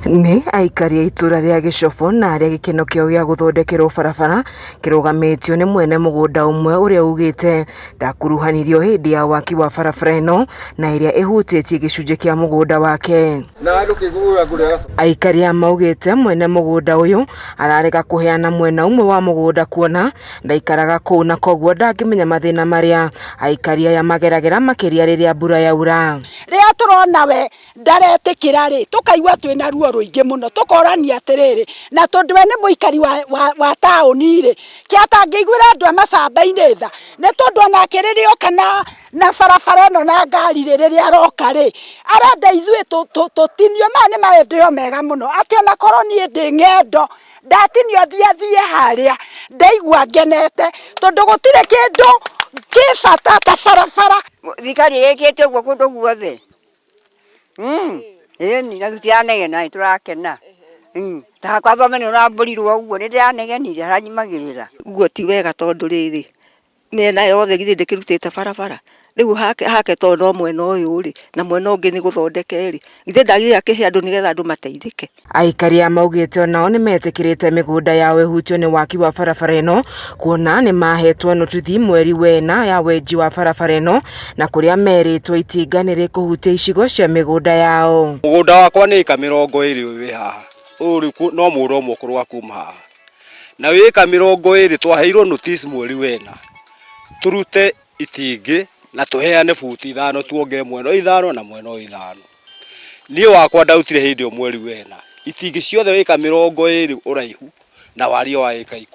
Ni aikari a itura ria Gicofo na aria gikeno kiao gia guthondekerwo barabara kirugamitio ni mwene mugunda umwe uria ugite ndakuruhanirio hindi ya waki wa barabara ino na iria ihutitie gicunje kia mugunda wake. Aikari a maugite mwene mugunda uyu ararega kuheana mwena umwe wa mugunda kuona ndaikaraga kuu na koguo ndangimenya mathina maria aikari aya mageragera makiria riria mbura yaura. Ria turona we ndaretikira ri tukaigua twina ruo ruingi muno tukorania atiriri na tondu we ni muikari wa tauni ri kiatangiguira andu a macamba-ini tha ni tondu onake riria kana na barabara ino na ngari riria aroka ri arenda ithue tutinio mani maendeleo mega muno ati ona korwo nie ndi ng'endo ndatinio thie haria ndaigua ngenete tondu gutire kindu kibata ta barabara thikari yekete uguo kundu guothe. Ni na tutianegena turakena. Ta kwathomeni uramburirwo uguo ni ndianegenire aranyimagirira. Uguo ti wega tondu riri mena yothe githi ndikirutite barabara. Riu hake tondu no mwena uyu ri na mwena ungi ni guthondeke ri. Githi ndagire akihe andu nigetha andu mateithike. Aikari a maugite onao ni metikirite migunda yao ihutio ni waki wa barabara ino kuona ni mahetwo notithi mweri wena ya wenji wa barabara ino na kuria meritwo itinga ni rikuhutia icigo cia migunda yao. Mugunda wakwa ni eka 20 wi haha. Uri no muro mukuru kuma haha. Na wi eka 20 twaheirwo notice mweri wena. Turute itingi na tuheane futi 5 tuongere mwena 5 na mwena 5. Ni wakwa ndautire hindi o mweri wena. Itingi ciothe eka 20 uraihu na wario wa eka 10.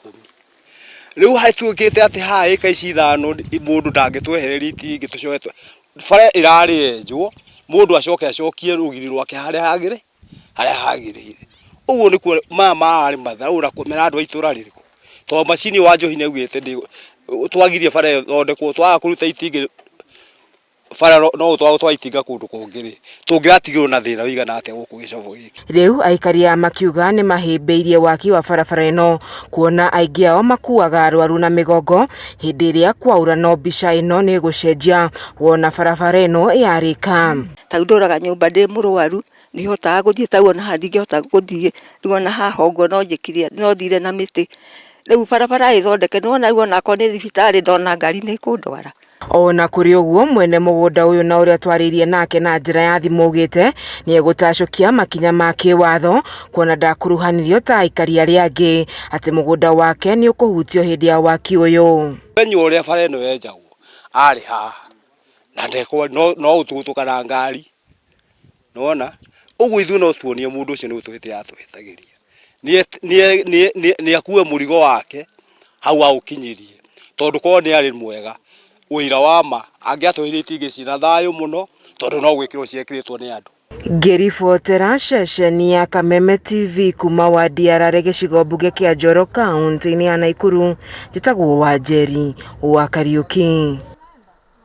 Riu haituikite ati ha eka ici 5 mundu ndangitwehereria itingi tucoetwe. Bara irari enjwo mundu acokie rugiri rwake haria hagirire. Uguo ni ku mama ari mathaura kumera andu aitura ririku. To macini wa njohi ne ugite ndi twagirie bara thondekwo twaga kuruta itingi bara no twa itinga kundu kungiri tungiratigirwo na thina wigana atia guku Gicofo giki. Riu aikari a makiuga ni mahimbiirie waki wa barabara ino kuona aingi ao makuaga arwaru na migongo hindi iria kwaura no mbica ino ni gucenjia wona barabara ino yarika. Taundoraga nyumba ndi murwaru ni hotaga guthie tawona handi ngihota guthie ngona haha uguo no njikiria no thire na miti. Riu barabara ithondeke nona uona ko ni thibitari ndona ngari ni kundwara. Ona kuri uguo mwene mugunda uyu na uria twaririe nake na njira ya thimu ugite ni egutacokia makinya ma kiwatho kuona ndakuruhanirio ta aikari aria angi ati mugunda wake ni ukuhutio hindi ya waki uyu. Wenyu uria bara ino yenjagwo ari haha na ndekwo no ututuka na ngari nona uguo ithu no tuonie mundu ucio ni utwite atwetagiria ni akue murigo wake hau aukinyirie tondu ko ni ari mwega uira wa ma angiatwire itingi cina thayo muno tondu no gwikirwo ciekiritwo ni andu. Ngiribotera ceceni ya Kameme TV kuma wa Diarare gicigo mbunge kia Njoro kaunti-ini ya Nakuru njitagwo Wanjeri wa Kariuki.